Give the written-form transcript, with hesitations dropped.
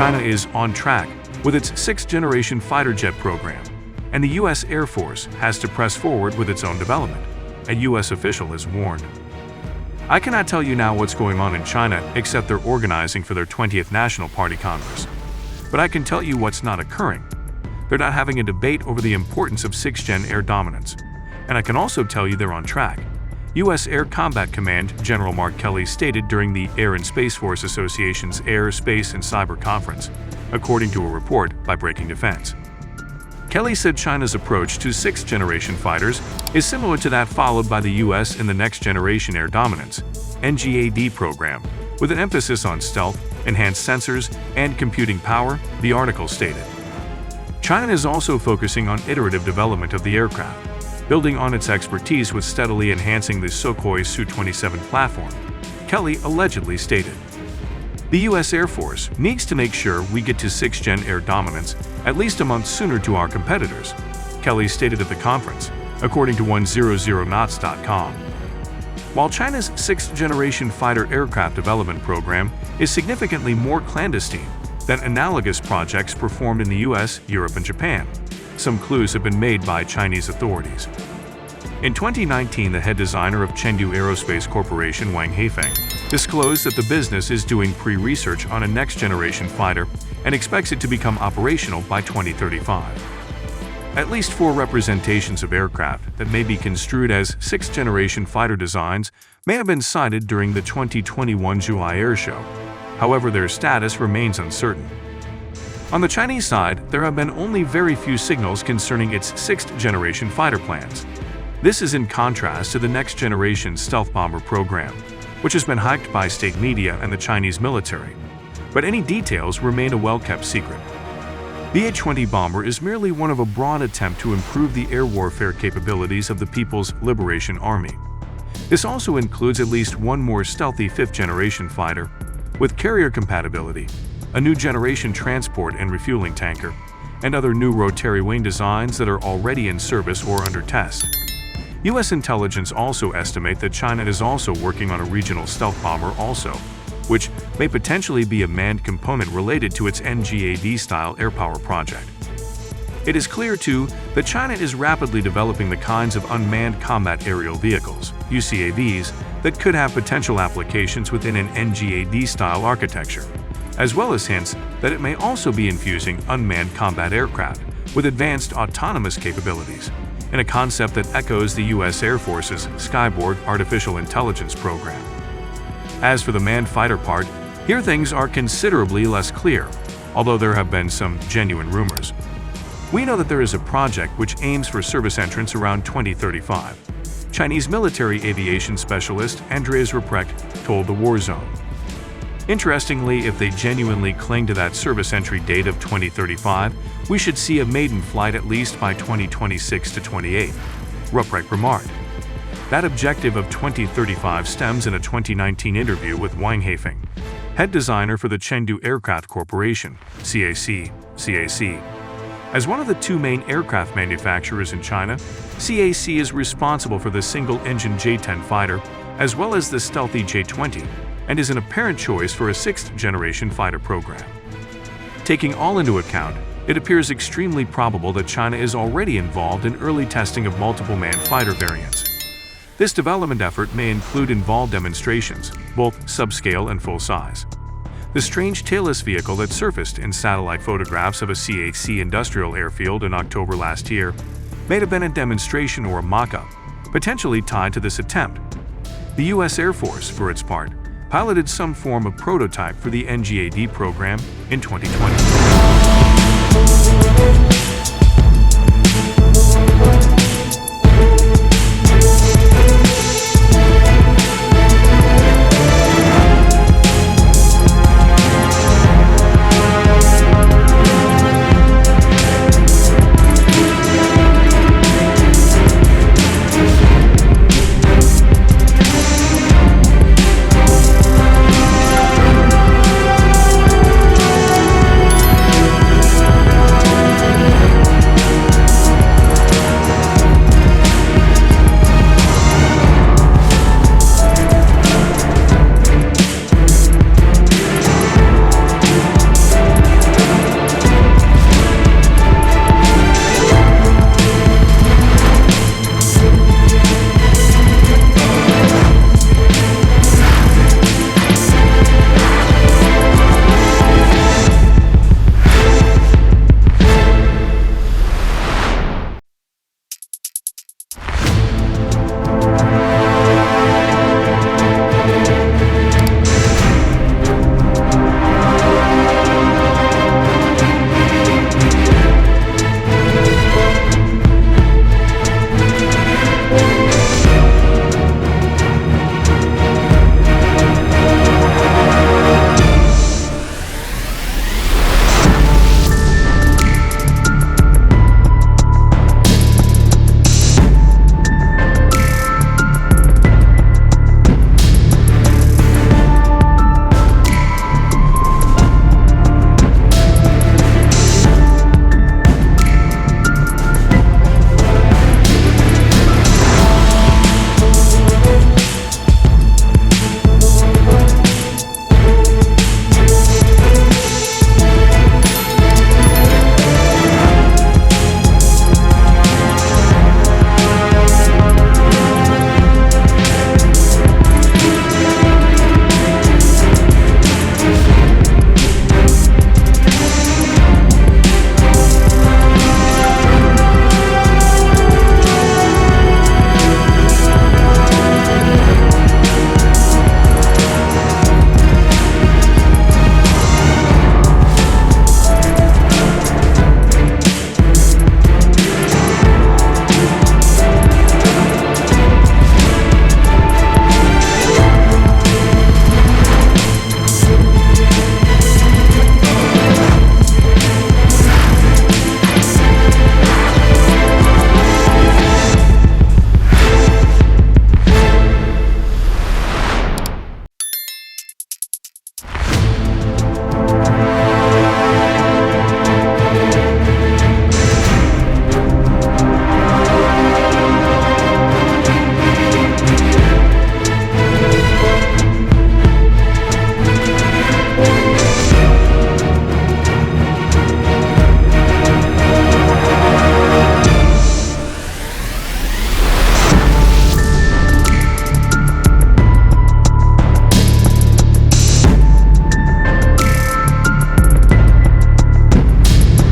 China is on track with its sixth-generation fighter jet program, and the U.S. Air Force has to press forward with its own development, a U.S. official has warned. I cannot tell you now what's going on in China except they're organizing for their 20th National Party Congress. But I can tell you what's not occurring. They're not having a debate over the importance of 6th-gen air dominance. And I can also tell you they're on track. U.S. Air Combat Command General Mark Kelly stated during the Air and Space Force Association's Air, Space, and Cyber Conference, according to a report by Breaking Defense. Kelly said China's approach to 6th-generation fighters is similar to that followed by the U.S. in the Next Generation Air Dominance (NGAD) program, with an emphasis on stealth, enhanced sensors, and computing power, the article stated. China is also focusing on iterative development of the aircraft, building on its expertise with steadily enhancing the Sukhoi Su-27 platform, Kelly allegedly stated. The U.S. Air Force needs to make sure we get to 6th-gen air dominance at least a month sooner to our competitors, Kelly stated at the conference, according to 100knots.com. While China's 6th-generation fighter aircraft development program is significantly more clandestine than analogous projects performed in the U.S., Europe, and Japan, some clues have been made by Chinese authorities. In 2019, the head designer of Chengdu Aerospace Corporation, Wang Haifeng, disclosed that the business is doing pre-research on a next-generation fighter and expects it to become operational by 2035. At least 4 representations of aircraft that may be construed as 6th-generation fighter designs may have been sighted during the 2021 Zhuhai Air Show. However, their status remains uncertain. On the Chinese side, there have been only very few signals concerning its 6th-generation fighter plans. This is in contrast to the next-generation stealth bomber program, which has been hyped by state media and the Chinese military, but any details remain a well-kept secret. The A-20 bomber is merely one of a broad attempt to improve the air warfare capabilities of the People's Liberation Army. This also includes at least one more stealthy 5th-generation fighter, with carrier compatibility, a new generation transport and refueling tanker, and other new rotary wing designs that are already in service or under test. U.S. intelligence also estimate that China is also working on a regional stealth bomber also, which may potentially be a manned component related to its NGAD-style air power project. It is clear, too, that China is rapidly developing the kinds of unmanned combat aerial vehicles, UCAVs, that could have potential applications within an NGAD-style architecture, as well as hints that it may also be infusing unmanned combat aircraft with advanced autonomous capabilities, in a concept that echoes the U.S. Air Force's Skyborg artificial intelligence program. As for the manned fighter part, here things are considerably less clear, although there have been some genuine rumors. We know that there is a project which aims for service entrance around 2035. Chinese military aviation specialist Andreas Ruprecht told the War Zone. Interestingly, if they genuinely cling to that service entry date of 2035, we should see a maiden flight at least by 2026 to 28, Ruprecht remarked. That objective of 2035 stems in a 2019 interview with Wang Haifeng, head designer for the Chengdu Aircraft Corporation, CAC. As one of the 2 main aircraft manufacturers in China, CAC is responsible for the single-engine J-10 fighter as well as the stealthy J-20, and is an apparent choice for a 6th-generation fighter program. Taking all into account, it appears extremely probable that China is already involved in early testing of multiple manned fighter variants. This development effort may include involved demonstrations, both subscale and full-size. The strange tailless vehicle that surfaced in satellite photographs of a CAC industrial airfield in October last year may have been a demonstration or a mock-up, potentially tied to this attempt. The U.S. Air Force, for its part, piloted some form of prototype for the NGAD program in 2020.